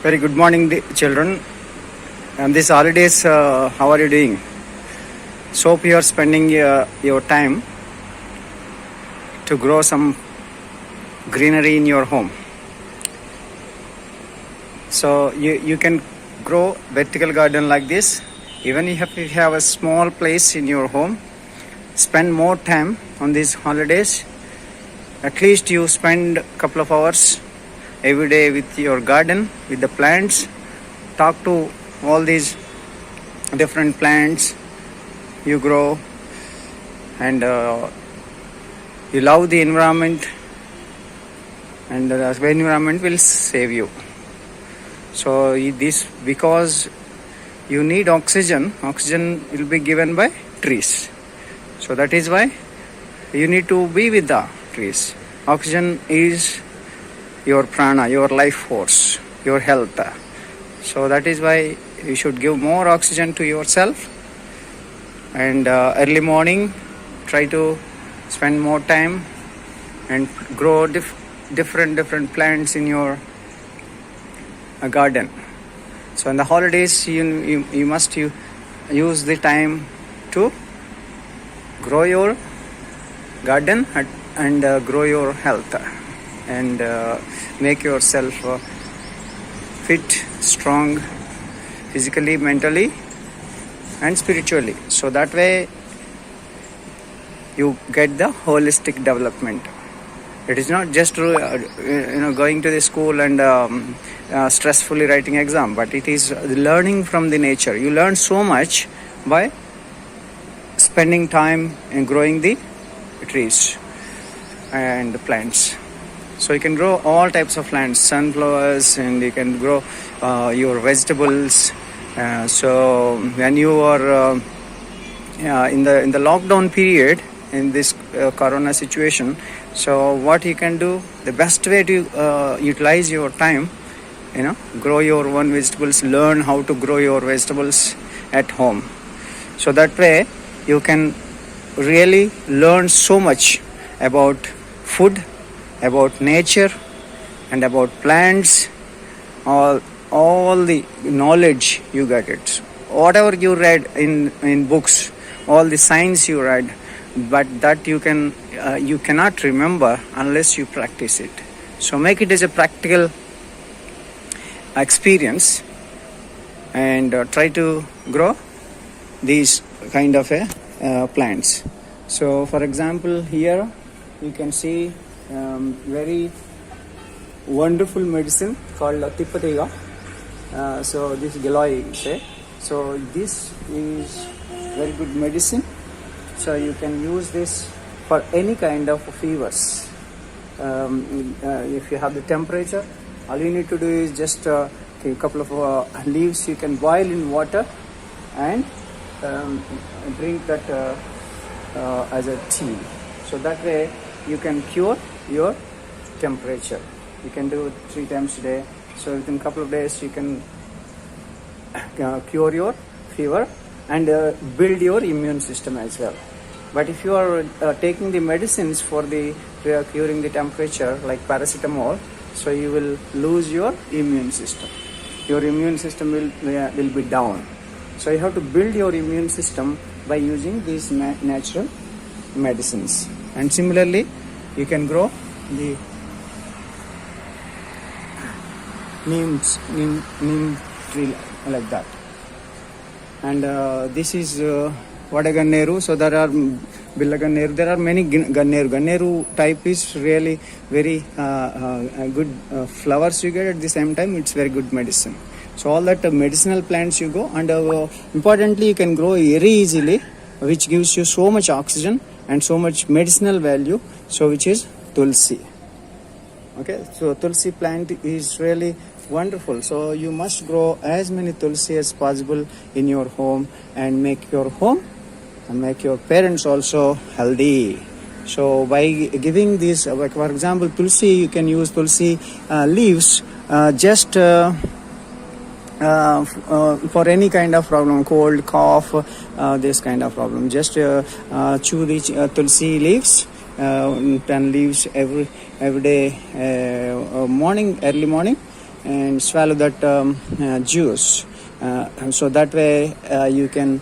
Very good morning, children. And these holidays, how are you doing? So hope you are spending your time to grow some greenery in your home. So you can grow vertical garden like this. Even if you have a small place in your home, spend more time on these holidays. At least you spend a couple of hours every day with your garden, with the plants. Talk to all these different plants you grow, and you love the environment, and the environment will save you. So this, because you need oxygen will be given by trees. So that is why you need to be with the trees. Oxygen is your prana, your life force, your health. So that is why you should give more oxygen to yourself. And early morning, try to spend more time and grow different plants in your garden. So in the holidays, you must use the time to grow your garden and grow your health, and make yourself fit, strong, physically, mentally, and spiritually. So that way you get the holistic development. It is not just going to the school and stressfully writing exam, but it is learning from the nature. You learn so much by spending time in growing the trees and the plants. So you can grow all types of plants, sunflowers, and you can grow your vegetables. So when you are in the lockdown period, in this corona situation, so what you can do, the best way to utilize your time, grow your own vegetables, learn how to grow your vegetables at home. So that way you can really learn so much about food, about nature, and about plants. All the knowledge you get it. Whatever you read in books, all the science you read, but that you cannot remember unless you practice it. So make it as a practical experience, and try to grow these kind of plants. So for example, here you can see very wonderful medicine called Tipatiga. So this Giloi say. So this is very good medicine. So you can use this for any kind of fevers. If you have the temperature, all you need to do is just a couple of leaves you can boil in water and drink that as a tea. So that way you can cure your temperature. You can do it 3 times a day. So within a couple of days you can cure your fever and build your immune system as well. But if you are taking the medicines for curing the temperature, like paracetamol, so you will lose your immune system. Your immune system will be down. So you have to build your immune system by using these natural medicines. And similarly, you can grow the neem tree like that. And this is Vadaganneru. So there are Billaganneru. There are many Ganneru. Ganneru type is really very good flowers you get. At the same time, it's very good medicine. So all that medicinal plants you go, and importantly, you can grow very easily, which gives you so much oxygen and so much medicinal value. So which is Tulsi. Okay, so Tulsi plant is really wonderful. So you must grow as many Tulsi as possible in your home, and make your home and make your parents also healthy. So by giving this, like for example, Tulsi, you can use Tulsi leaves just for any kind of problem, cold, cough, this kind of problem. Just chew the Tulsi leaves, 10 leaves every day, early morning, and swallow that juice. So that way you can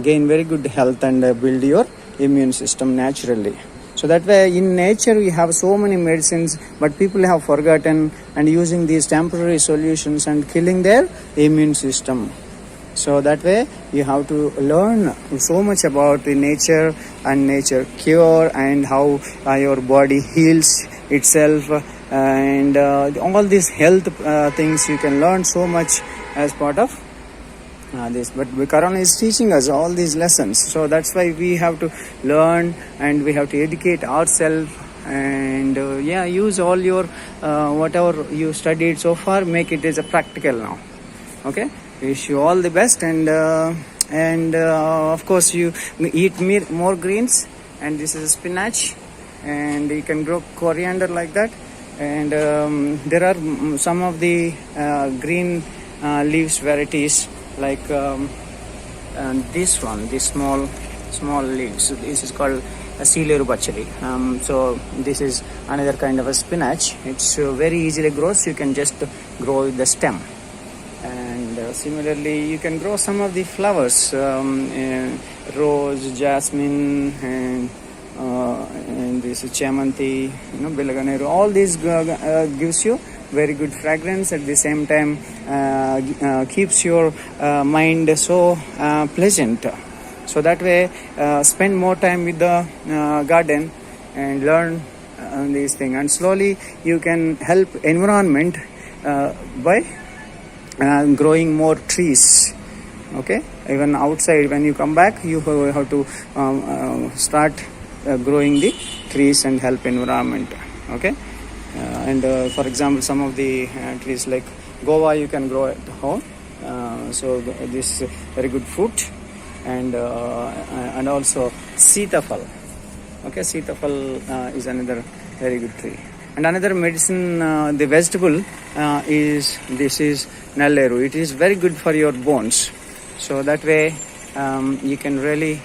gain very good health and build your immune system naturally. So that way in nature we have so many medicines, but people have forgotten and using these temporary solutions and killing their immune system. So that way you have to learn so much about the nature and nature cure and how your body heals itself, and all these health things you can learn so much as part of this. But Corona is teaching us all these lessons, so that's why we have to learn and we have to educate ourselves, and use all your whatever you studied so far, make it as a practical now. Okay, wish you all the best, and of course you eat more greens, and this is spinach, and you can grow coriander like that, and there are some of the green leaves varieties like this one, this small leaves. This is called a celery bachali. So this is another kind of a spinach. It's very easily grows. You can just grow the stem, and similarly you can grow some of the flowers, rose, jasmine, and this is chamanti, belaganero. All these gives you very good fragrance. At the same time keeps your mind so pleasant. So that way spend more time with the garden and learn these things, and slowly you can help environment by growing more trees. Okay, even outside when you come back you have to start growing the trees and help environment. Okay, and for example some of the trees like guava you can grow at home. So this is very good fruit, and also sitafal. Okay, sitafal is another very good tree. And another medicine, the vegetable is nalleru. It is very good for your bones. So that way you can really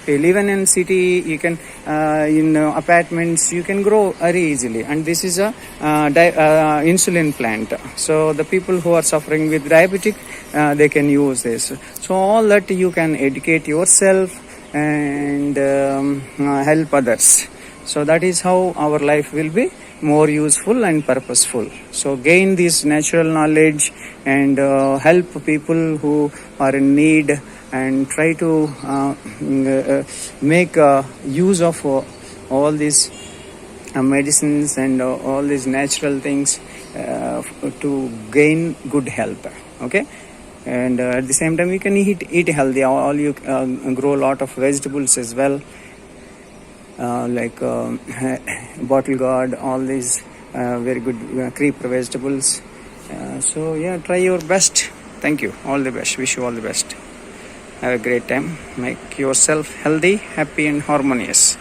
even in city, you can in apartments you can grow very easily. And this is a insulin plant. So the people who are suffering with diabetic, they can use this. So all that you can educate yourself and help others. So that is how our life will be more useful and purposeful. So gain this natural knowledge and help people who are in need, and try to make use of all these medicines and all these natural things to gain good health. Okay, and at the same time you can eat healthy. All you grow a lot of vegetables as well, like bottle gourd, all these very good creeper vegetables. So try your best. Thank you, all the best, wish you all the best. Have a great time. Make yourself healthy, happy and harmonious.